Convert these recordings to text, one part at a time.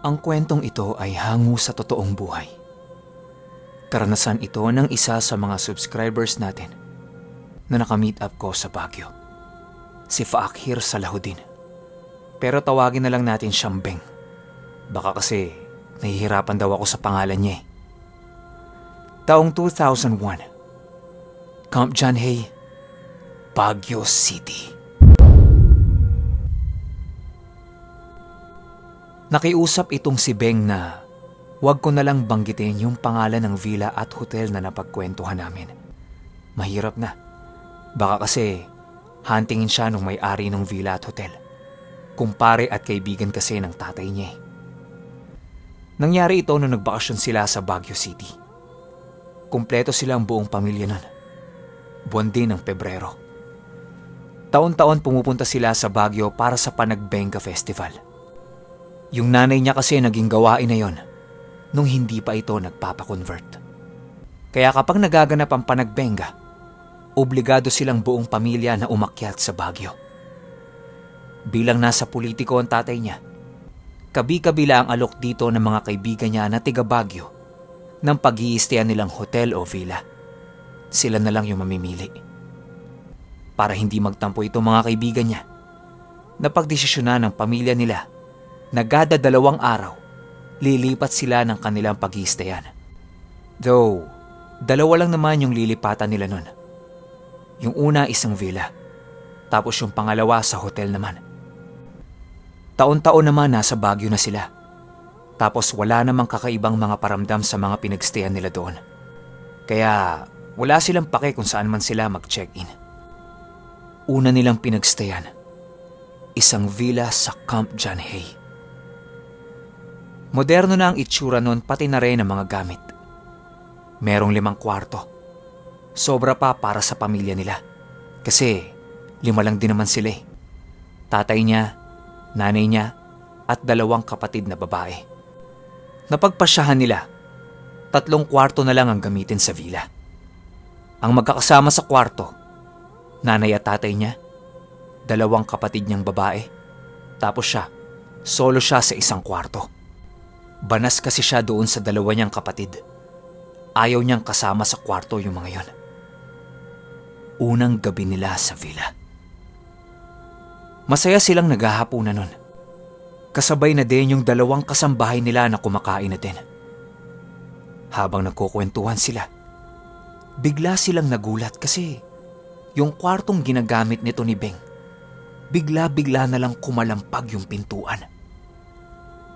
Ang kwentong ito ay hango sa totoong buhay. Karanasan ito ng isa sa mga subscribers natin na naka-meet up ko sa Baguio. Si Faakhir Salahuddin. Pero tawagin na lang natin siyang Beng. Baka kasi nahihirapan daw ako sa pangalan niya eh. Taong 2001, Camp John Hay, Baguio City. Nakiusap itong si Beng na huwag ko na lang banggitin yung pangalan ng villa at hotel na napagkwentuhan namin. Mahirap na. Baka kasi huntingin siya nung may-ari ng villa at hotel. Kumpare at kaibigan kasi ng tatay niya eh. Nangyari ito nung nagbakasyon sila sa Baguio City. Kumpleto silang buong pamilya nun. Buwan din ng Pebrero. Taon-taon pumupunta sila sa Baguio para sa Panagbenga Festival. Yung nanay niya kasi naging gawain na yon nung hindi pa ito nagpapakonvert. Kaya kapag nagaganap ang Panagbenga, obligado silang buong pamilya na umakyat sa Baguio. Bilang nasa politiko ang tatay niya, kabi-kabila ang alok dito ng mga kaibigan niya na tiga Baguio ng pag-iistayan nilang hotel o villa. Sila na lang yung mamimili. Para hindi magtampo itong mga kaibigan niya, napagdesisyonan ng pamilya nila na kada 2 araw, lilipat sila ng kanilang pag-iistayan. Though, 2 lang naman yung lilipatan nila nun. Yung una isang villa, tapos yung pangalawa sa hotel naman. Taon-taon naman nasa Baguio na sila. Tapos wala namang kakaibang mga paramdam sa mga pinagstayan nila doon. Kaya wala silang pake kung saan man sila mag-check-in. Una nilang pinagstayan, isang villa sa Camp John Hay. Moderno na ang itsura nun pati na rin ang mga gamit. Merong 5 kwarto. Sobra pa para sa pamilya nila. Kasi 5 lang din naman sila eh. Tatay niya, nanay niya, at 2 kapatid na babae. Napagpasyahan nila, 3 kwarto na lang ang gamitin sa villa. Ang magkakasama sa kwarto, nanay at tatay niya, 2 kapatid niyang babae, tapos siya, solo siya sa 1 kwarto. Banas kasi siya doon sa 2 niyang kapatid. Ayaw niyang kasama sa kwarto yung mga yon. Unang gabi nila sa villa. Masaya silang naghahapunan nun. Kasabay na din yung 2 kasambahay nila na kumakain na din. Habang nagkukwentuhan sila, bigla silang nagulat kasi yung kwartong ginagamit nito ni Beng, bigla-bigla na lang kumalampag yung pintuan.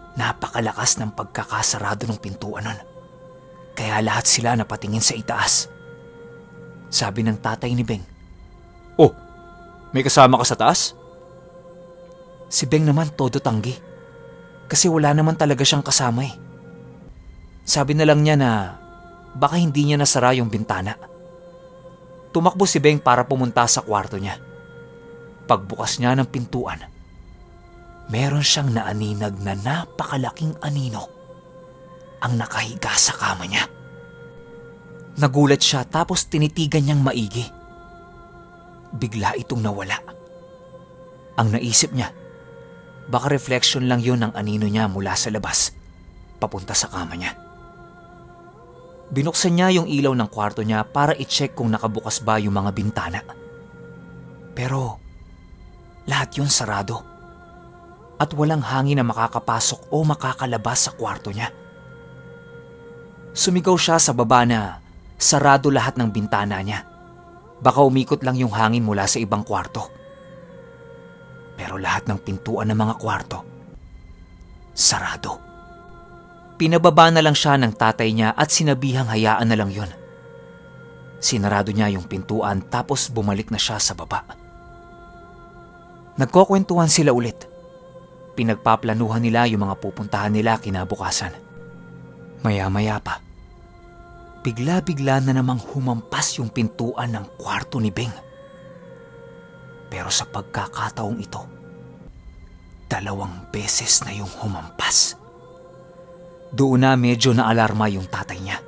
Napakalakas ng pagkakasarado ng pintuan nun. Kaya lahat sila napatingin sa itaas. Sabi ng tatay ni Beng, "Oh, may kasama ka sa taas?" Si Beng naman todo tanggi. Kasi wala naman talaga siyang kasama eh. Sabi na lang niya na baka hindi niya nasara yung bintana. Tumakbo si Beng para pumunta sa kwarto niya. Pagbukas niya ng pintuan, meron siyang naaninag na napakalaking anino ang nakahiga sa kama niya. Nagulat siya tapos tinitigan niyang maigi. Bigla itong nawala. Ang naisip niya, baka reflection lang yun ng anino niya mula sa labas, papunta sa kama niya. Binuksan niya yung ilaw ng kwarto niya para i-check kung nakabukas ba yung mga bintana. Pero lahat yun sarado. At walang hangin na makakapasok o makakalabas sa kwarto niya. Sumigaw siya sa baba na sarado lahat ng bintana niya. Baka umikot lang yung hangin mula sa ibang kwarto. Pero lahat ng pintuan ng mga kwarto, sarado. Pinababa na lang siya ng tatay niya at sinabihang hayaan na lang yun. Sinarado niya yung pintuan tapos bumalik na siya sa baba. Nagkukwentuhan sila ulit. Pinagpaplanuhan nila yung mga pupuntahan nila kinabukasan. Maya-maya pa, bigla-bigla na namang humampas yung pintuan ng kwarto ni Beng. Pero sa pagkakataong ito, 2 beses na yung humampas. Doon na medyo naalarma yung tatay niya.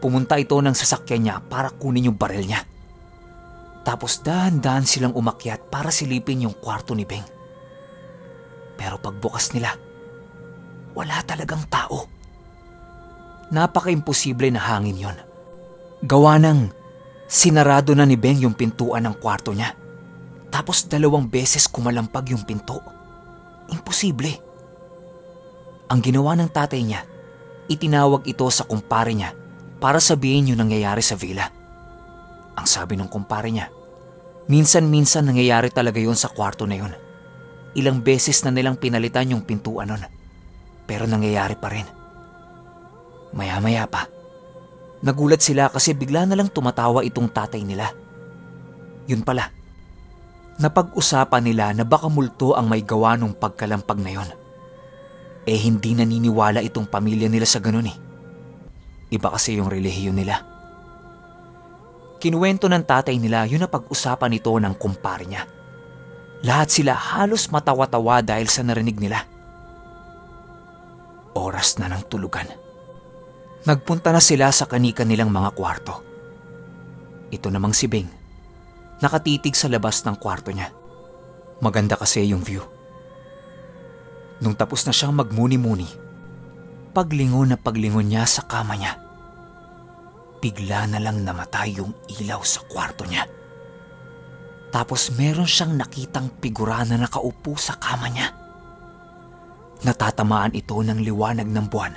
Pumunta ito ng sasakyan niya para kunin yung baril niya. Tapos dahan-dahan silang umakyat para silipin yung kwarto ni Beng. Pero pagbukas nila, wala talagang tao. Napaka-imposible na hangin yon. Gawa ng sinarado na ni Beng yung pintuan ng kwarto niya. Tapos 2 beses kumalampag yung pinto. Imposible. Ang ginawa ng tatay niya, itinawag ito sa kumpare niya para sabihin yung nangyayari sa villa. Ang sabi ng kumpare niya, minsan-minsan nangyayari talaga yon sa kwarto na yon. Ilang beses na nilang pinalitan yung pintuan nun. Pero nangyayari pa rin. Maya-maya pa, nagulat sila kasi bigla na lang tumatawa itong tatay nila. Yun pala, napag-usapan nila na baka multo ang may gawa nung pagkalampag na yon. Hindi naniniwala itong pamilya nila sa ganun eh. Iba kasi yung relihiyon nila. Kinuwento ng tatay nila yun na pag-usapan ito ng kumpare niya. Lahat sila halos matawa-tawa dahil sa narinig nila. Oras na ng tulugan. Nagpunta na sila sa kanika nilang mga kwarto. Ito namang si Beng, nakatitig sa labas ng kwarto niya. Maganda kasi yung view. Nung tapos na siyang magmuni-muni, paglingon na paglingon niya sa kama niya, bigla na lang namatay yung ilaw sa kwarto niya. Tapos meron siyang nakitang figura na nakaupo sa kama niya. Natatamaan ito ng liwanag ng buwan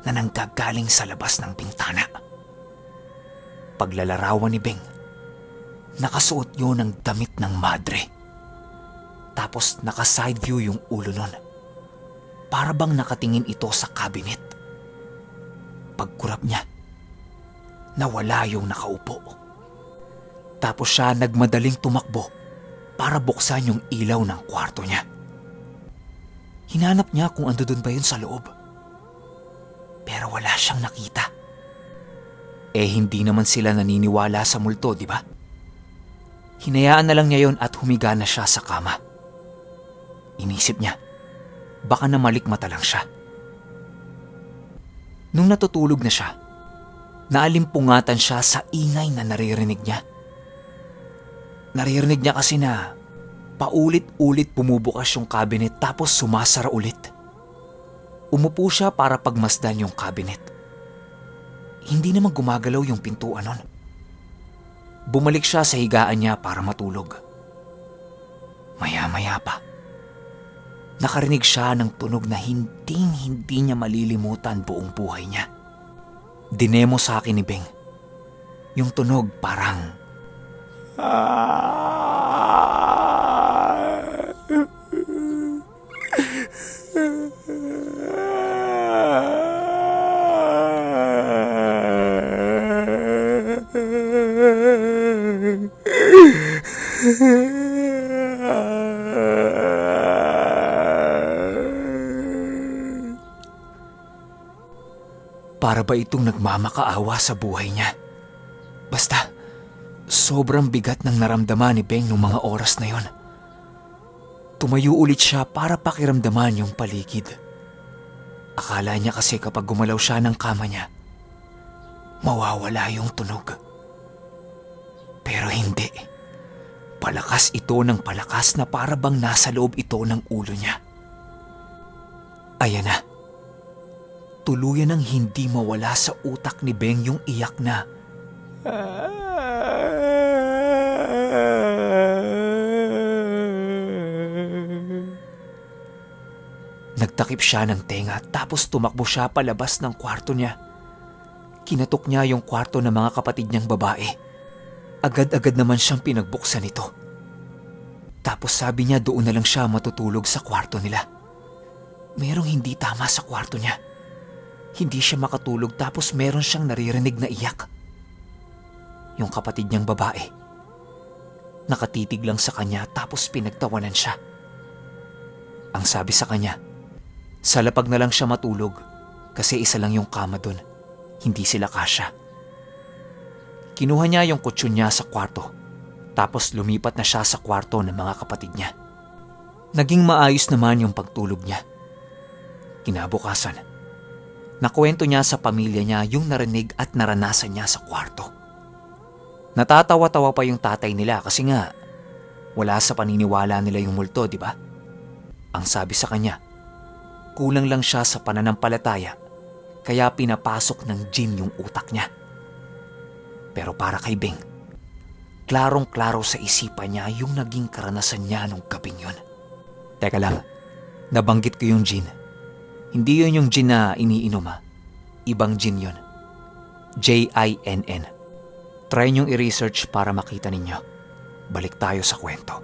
na nanggagaling sa labas ng bintana. Paglalarawan ni Beng, nakasuot yun ng damit ng madre. Tapos naka-side view yung ulo nun. Para bang nakatingin ito sa cabinet. Pagkurap niya, nawala yung nakaupo. Tapos siya nagmadaling tumakbo para buksan yung ilaw ng kwarto niya. Hinanap niya kung ando doon ba yun sa loob. Pero wala siyang nakita. Hindi naman sila naniniwala sa multo, di ba? Hinayaan na lang niya yun at humiga na siya sa kama. Inisip niya, baka namalikmata lang siya. Nung natutulog na siya, naalimpungatan siya sa ingay na naririnig niya. Naririnig niya kasi na paulit-ulit bumubukas yung cabinet tapos sumasara ulit. Umupo siya para pagmasdan yung cabinet. Hindi naman gumagalaw yung pintuan nun. Bumalik siya sa higaan niya para matulog. Maya-maya pa, nakarinig siya ng tunog na hindi niya malilimutan buong buhay niya. Dinemo sa akin ni Beng. Yung tunog parang para ba itong nagmamakaawa sa buhay niya? Basta, sobrang bigat ng naramdaman ni Beng nung mga oras na yon. Tumayo ulit siya para pakiramdaman yung paligid. Akala niya kasi kapag gumalaw siya ng kama niya, mawawala yung tunog. Pero hindi. Palakas ito ng palakas na para bang nasa loob ito ng ulo niya. Ayan na. Tuluyan ng hindi mawala sa utak ni Beng yung iyak na nagtakip siya ng tenga tapos tumakbo siya palabas ng kwarto niya. Kinatok niya yung kwarto ng mga kapatid niyang babae. Agad-agad naman siyang pinagbuksan ito. Tapos sabi niya doon na lang siya matutulog sa kwarto nila. Merong hindi tama sa kwarto niya. Hindi siya makatulog tapos meron siyang naririnig na iyak. Yung kapatid niyang babae. Nakatitig lang sa kanya tapos pinagtawanan siya. Ang sabi sa kanya, sa lapag na lang siya matulog kasi isa lang yung kama dun. Hindi sila kasya. Kinuha niya yung kutsyon niya sa kwarto tapos lumipat na siya sa kwarto ng mga kapatid niya. Naging maayos naman yung pagtulog niya. Kinabukasan, nakwento niya sa pamilya niya yung narinig at naranasan niya sa kwarto. Natatawa-tawa pa yung tatay nila kasi nga wala sa paniniwala nila yung multo, di ba? Ang sabi sa kanya, Kulang lang siya sa pananampalataya, kaya pinapasok ng jinn yung utak niya. Pero para kay Beng, klarong-klaro sa isipan niya yung naging karanasan niya nung gabing yun. Teka lang, nabanggit ko yung jinn. Hindi yun yung jinn na iniinom ha. Ibang jinn yun. Jinn. Try niyong i-research para makita ninyo. Balik tayo sa kwento.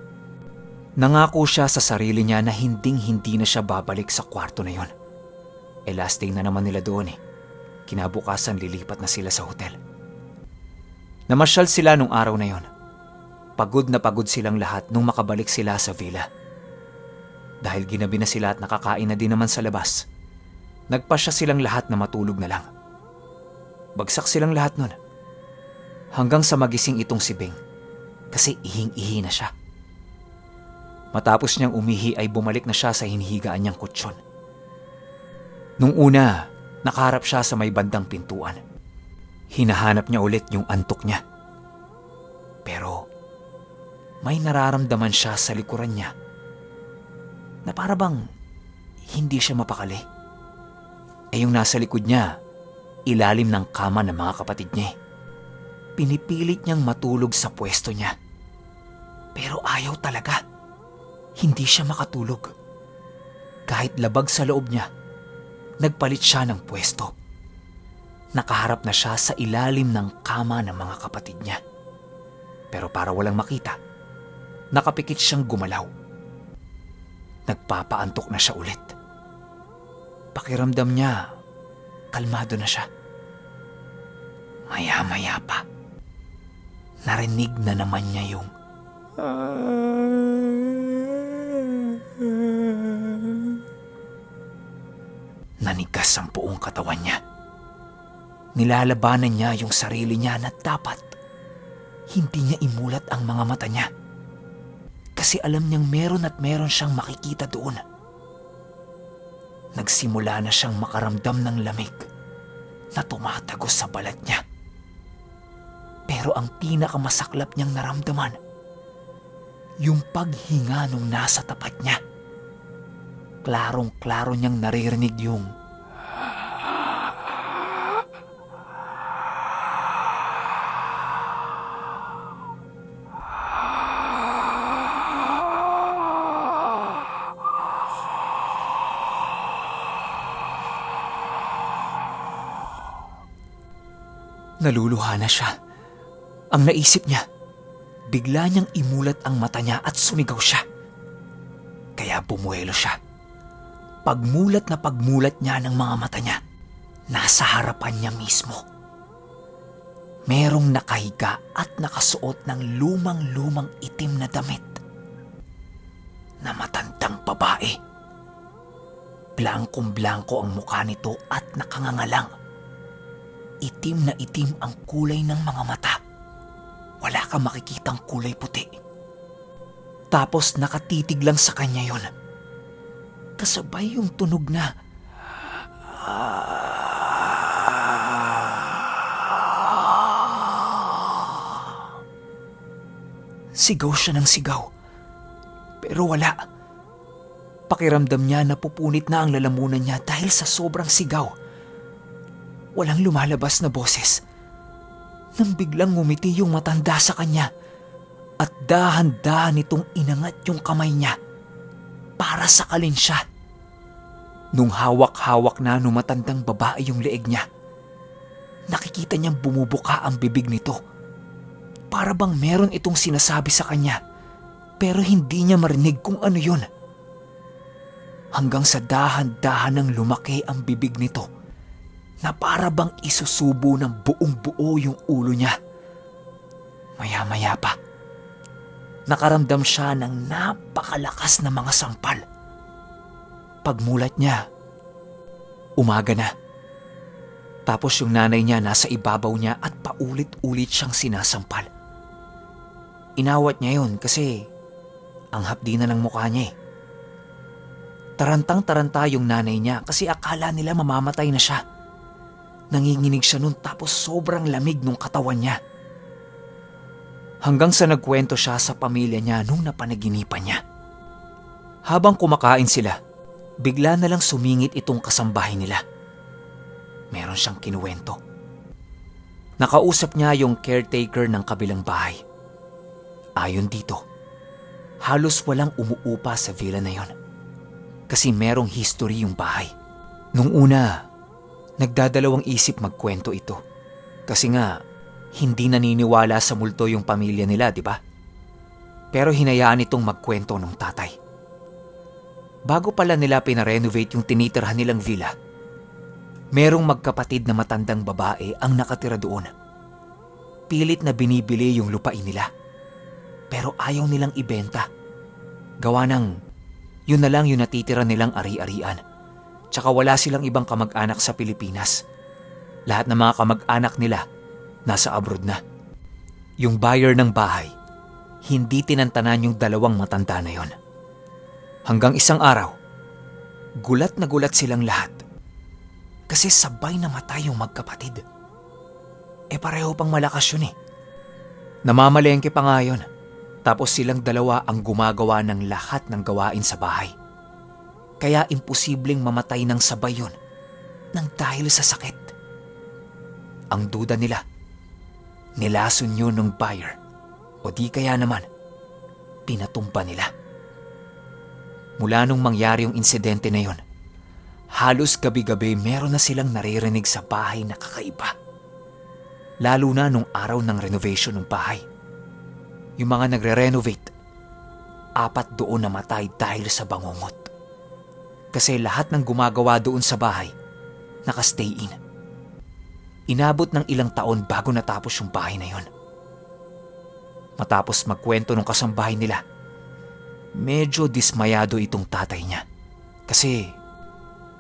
Nangako siya sa sarili niya na hinding-hindi na siya babalik sa kwarto na yon. Last day na naman nila doon eh. Kinabukasan lilipat na sila sa hotel. Namasyal sila nung araw na yon. Pagod na pagod silang lahat nung makabalik sila sa villa. Dahil ginabi na sila at nakakain na din naman sa labas, nagpasya silang lahat na matulog na lang. Bagsak silang lahat nun. Hanggang sa magising itong si Beng kasi ihing-ihi na siya. Matapos niyang umihi ay bumalik na siya sa hinihigaan niyang kutsyon. Nung una, nakaharap siya sa may bandang pintuan. Hinahanap niya ulit yung antok niya. Pero may nararamdaman siya sa likuran niya na para bang hindi siya mapakali. Yung nasa likod niya, ilalim ng kama ng mga kapatid niya. Pinipilit niyang matulog sa pwesto niya. Pero ayaw talaga. Hindi siya makatulog. Kahit labag sa loob niya, nagpalit siya ng pwesto. Nakaharap na siya sa ilalim ng kama ng mga kapatid niya. Pero para walang makita, nakapikit siyang gumalaw. Nagpapaantok na siya ulit. Pakiramdam niya, kalmado na siya. Maya-maya pa, narinig na naman niya yung nanigas ang buong katawan niya. Nilalabanan niya yung sarili niya na dapat hindi niya imulat ang mga mata niya. Kasi alam niyang meron at meron siyang makikita doon. Nagsimula na siyang makaramdam ng lamig na tumatagos sa balat niya. Pero ang pinakamasaklap niyang naramdaman, yung paghinga nung nasa tapat niya. Klarong-klaro niyang naririnig yung naluluha na siya. Ang naisip niya, bigla niyang imulat ang mata niya at sumigaw siya. Kaya bumuelo siya. Pagmulat na pagmulat niya ng mga mata niya, nasa harapan niya mismo. Merong nakahiga at nakasuot ng lumang-lumang itim na damit na matandang babae. Blankong-blanko ang mukha nito at nakangangalang. Itim na itim ang kulay ng mga mata. Wala kang makikitang kulay puti. Tapos nakatitig lang sa kanya yon. Kasabay yung tunog na sigaw siya ng sigaw. Pero wala. Pakiramdam niya na pupunit na ang lalamunan niya dahil sa sobrang sigaw. Walang lumalabas na boses. Nang biglang ngumiti yung matanda sa kanya at dahan-dahan nitong inangat yung kamay niya para sakalin siya. Nung hawak-hawak na nung matandang babae yung leeg niya, nakikita niyang bumubuka ang bibig nito. Para bang meron itong sinasabi sa kanya pero hindi niya marinig kung ano yun. Hanggang sa dahan-dahan nang lumaki ang bibig nito na para bang isusubo ng buong-buo yung ulo niya. Maya-maya pa, nakaramdam siya ng napakalakas na mga sampal. Pagmulat niya, umaga na. Tapos yung nanay niya nasa ibabaw niya at paulit-ulit siyang sinasampal. Inawat niya yun kasi ang hapdi na ng mukha niya eh. Tarantang-taranta yung nanay niya kasi akala nila mamamatay na siya. Nanginginig siya nun tapos sobrang lamig nung katawan niya. Hanggang sa nagkwento siya sa pamilya niya nung napanaginipan niya. Habang kumakain sila, Bigla na lang sumingit itong kasambahay nila. Meron siyang kinuwento. Nakausap niya yung caretaker ng kabilang bahay. Ayon dito, halos walang umuupa sa villa na yon. Kasi merong history yung bahay. Nung una, nagdadalawang isip magkwento ito. Kasi nga, hindi naniniwala sa multo yung pamilya nila, di ba? Pero hinayaan itong magkwento ng tatay. Bago pala nila pinarenovate yung tinitirhan nilang villa, merong magkapatid na matandang babae ang nakatira doon. Pilit na binibili yung lupain nila. Pero ayaw nilang ibenta. Gawa ng, yun na lang yung natitira nilang ari-arian. Tsaka wala silang ibang kamag-anak sa Pilipinas. Lahat ng mga kamag-anak nila nasa abroad na. Yung buyer ng bahay, hindi tinantanan yung dalawang matanda na yon. Hanggang isang araw, gulat na gulat silang lahat. Kasi sabay namatay yung magkapatid. Pareho pang malakas yun eh. Namamalengke pa nga yun. Tapos silang dalawa ang gumagawa ng lahat ng gawain sa bahay. Kaya imposibleng mamatay ng sabay yun nang dahil sa sakit. Ang duda nila, nilason yun ng buyer o di kaya naman, pinatumpa nila. Mula nung mangyari yung insidente na yun, halos gabi-gabi meron na silang naririnig sa bahay na kakaiba. Lalo na nung araw ng renovation ng bahay. Yung mga nagre-renovate, 4 doon namatay dahil sa bangungot. Kasi lahat ng gumagawa doon sa bahay, nakastay in. Inabot ng ilang taon bago natapos yung bahay na yun. Matapos magkwento ng kasambahay nila, medyo dismayado itong tatay niya. Kasi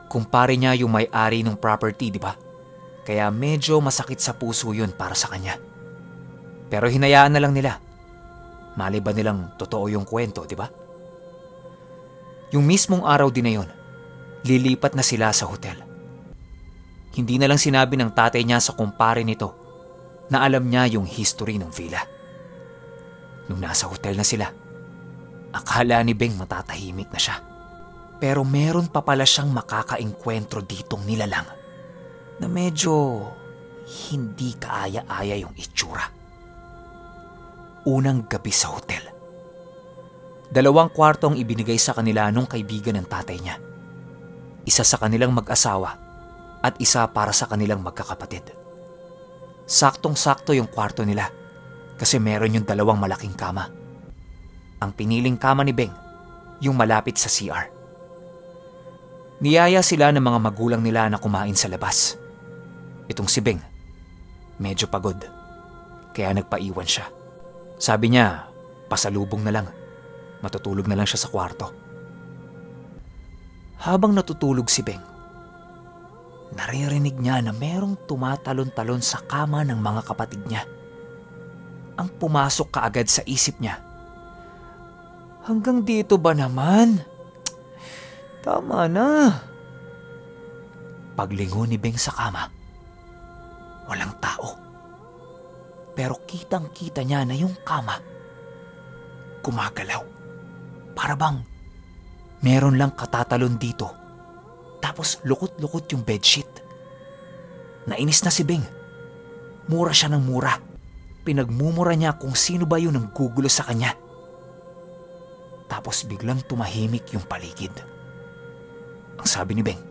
kumpare niya yung may-ari ng property, di ba? Kaya medyo masakit sa puso yun para sa kanya. Pero hinayaan na lang nila. Malay ba nilang totoo yung kwento, di ba? Yung mismong araw din na yun, lilipat na sila sa hotel. Hindi na lang sinabi ng tatay niya sa kumpare nito na alam niya yung history ng villa. Nung nasa hotel na sila, akala ni Beng matatahimik na siya. Pero meron pa pala siyang makakaengkwentro ditong nilalang na medyo hindi kaaya-aya yung itsura. Unang gabi sa hotel. 2 kwarto ang ibinigay sa kanila nung kaibigan ng tatay niya. Isa sa kanilang mag-asawa at isa para sa kanilang magkakapatid. Saktong-sakto yung kwarto nila kasi meron yung 2 malaking kama. Ang piniling kama ni Beng, yung malapit sa CR. Niyaya sila ng mga magulang nila na kumain sa labas. Itong si Beng, medyo pagod, kaya nagpaiwan siya. Sabi niya, pasalubong na lang, matutulog na lang siya sa kwarto. Habang natutulog si Beng, naririnig niya na merong tumatalon-talon sa kama ng mga kapatid niya. Ang pumasok kaagad sa isip niya, hanggang dito ba naman? Tama na. Paglingon ni Beng sa kama, walang tao. Pero kitang-kita niya na yung kama gumagalaw. Para bang meron lang katatalon dito. Tapos lukot-lukot yung bedsheet. Nainis na si Beng. Mura siya ng mura. Pinagmumura niya kung sino ba yun ang gugulo sa kanya. Tapos biglang tumahimik yung paligid. Ang sabi ni Beng,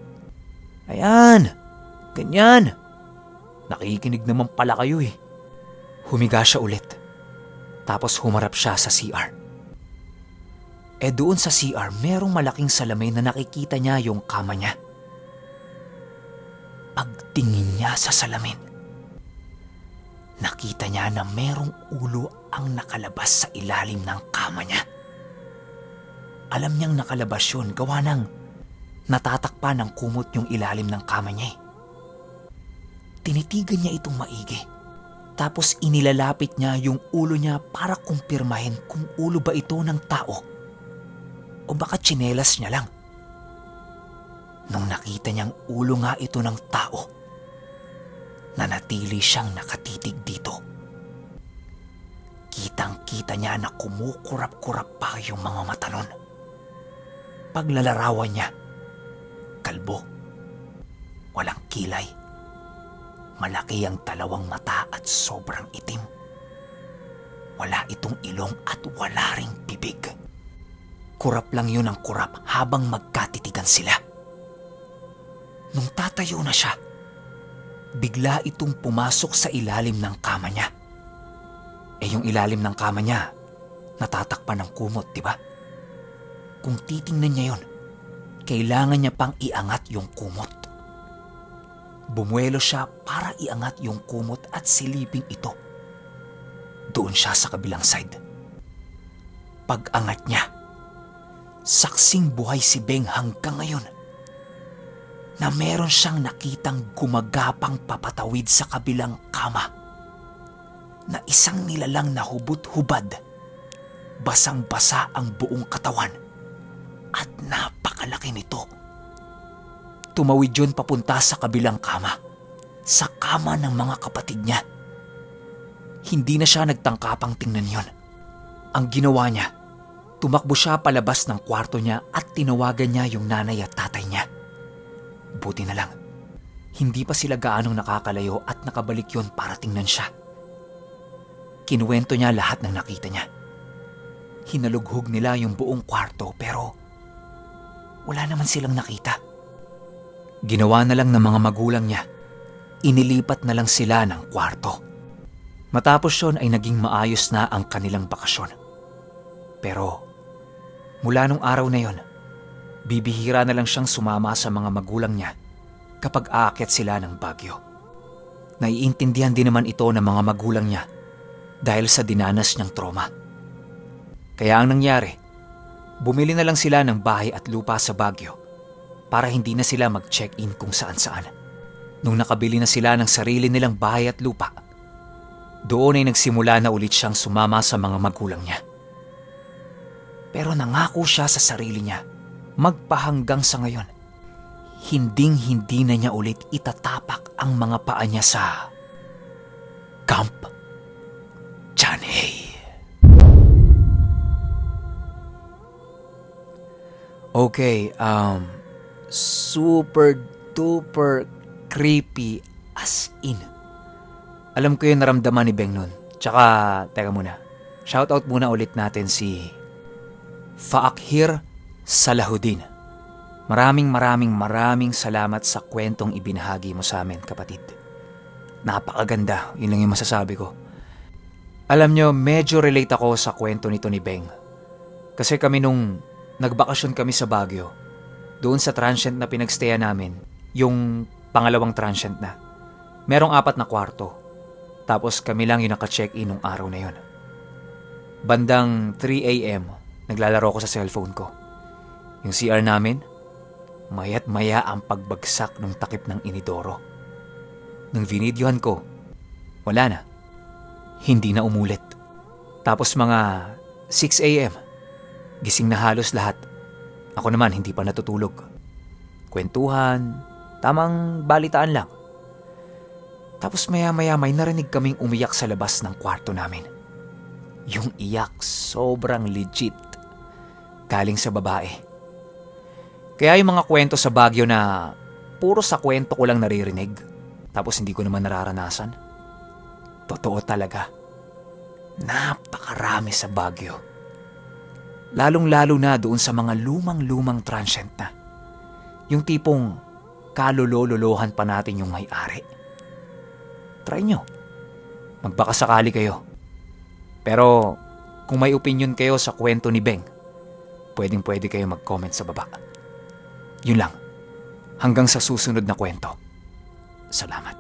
"Ayan, ganyan. Nakikinig naman pala kayo eh." Humiga siya ulit. Tapos humarap siya sa CR. Doon sa CR, merong malaking salamin na nakikita niya yung kama niya. Pagtingin niya sa salamin, nakita niya na merong ulo ang nakalabas sa ilalim ng kama niya. Alam niyang nakalabas yun, gawa ng natatakpan ng kumot yung ilalim ng kama niya. Tinitigan niya itong maigi. Tapos inilalapit niya yung ulo niya para kumpirmahin kung ulo ba ito ng tao o baka tsinelas niya lang. Nung nakita niyang ulo nga ito ng tao, nanatili siyang nakatitig dito. Kitang-kita niya na kumukurap-kurap pa yung mga mata nun. Paglalarawan niya, Kalbo. Walang kilay. Malaki ang dalawang mata at sobrang itim. Wala itong ilong at wala ring bibig. Kurap lang yun ang kurap habang magkatitigan sila. Nung tatayo na siya, bigla itong pumasok sa ilalim ng kama niya. Yung ilalim ng kama niya, natatakpan ng kumot, di ba? Kung titingnan niya yun, kailangan niya pang iangat yung kumot. Bumuelo siya para iangat yung kumot at silipin ito. Doon siya sa kabilang side. Pag-angat niya, saksing buhay si Beng hanggang ngayon na meron siyang nakitang gumagapang papatawid sa kabilang kama na isang nilalang na hubot-hubad, basang-basa ang buong katawan at napakalaki nito. Tumawid yun papunta sa kabilang kama, sa kama ng mga kapatid niya. Hindi na siya nagtangkapang tingnan yon. Ang ginawa niya, tumakbo siya palabas ng kwarto niya at tinawagan niya yung nanay at tatay niya. Buti na lang, hindi pa sila gaanong nakakalayo at nakabalik yon para tingnan siya. Kinuwento niya lahat ng nakita niya. Hinalughog nila yung buong kwarto pero wala naman silang nakita. Ginawa na lang ng mga magulang niya. Inilipat na lang sila ng kwarto. Matapos yon ay naging maayos na ang kanilang bakasyon. Pero mula nung araw na yon, bibihira na lang siyang sumama sa mga magulang niya kapag aakyat sila ng Baguio. Naiintindihan din naman ito ng mga magulang niya dahil sa dinanas niyang trauma. Kaya ang nangyari, bumili na lang sila ng bahay at lupa sa Baguio para hindi na sila mag-check-in kung saan-saan. Nung nakabili na sila ng sarili nilang bahay at lupa, doon ay nagsimula na ulit siyang sumama sa mga magulang niya. Pero nangako siya sa sarili niya, magpahanggang sa ngayon, hinding-hindi na niya ulit itatapak ang mga paa niya sa Camp Janhay. Okay, super duper creepy as in. Alam ko yung naramdaman ni Beng nun. Tsaka, teka muna. Shoutout muna ulit natin si Faakhir Salahuddin. Maraming salamat sa kwentong ibinahagi mo sa amin, kapatid. Napakaganda, yun lang yung masasabi ko. Alam nyo, medyo relate ako sa kwento nito ni Beng. Kasi kami nung nagbakasyon kami sa Baguio, doon sa transient na pinagstayan namin, yung pangalawang transient na, merong 4 na kwarto. Tapos kami lang yung naka-check-in nung araw na yun. Bandang 3 a.m., naglalaro ko sa cellphone ko. Yung CR namin, mayat maya ang pagbagsak ng takip ng inidoro. Nung vinidyohan ko, wala na. Hindi na umulit. Tapos mga 6 a.m., gising na halos lahat. Ako naman hindi pa natutulog. Kwentuhan, tamang balitaan lang. Tapos maya-maya may narinig kaming umiyak sa labas ng kwarto namin. Yung iyak sobrang legit. Galing sa babae. Kaya yung mga kwento sa Baguio na puro sa kwento ko lang naririnig, tapos hindi ko naman nararanasan, totoo talaga. Napakarami sa Baguio. Lalong-lalo na doon sa mga lumang-lumang transient na. Yung tipong kalulololohan pa natin yung may-ari. Try nyo. Magbakasakali kayo. Pero kung may opinion kayo sa kwento ni Beng, pwedeng-pwede kayo mag-comment sa baba. Yun lang. Hanggang sa susunod na kwento. Salamat.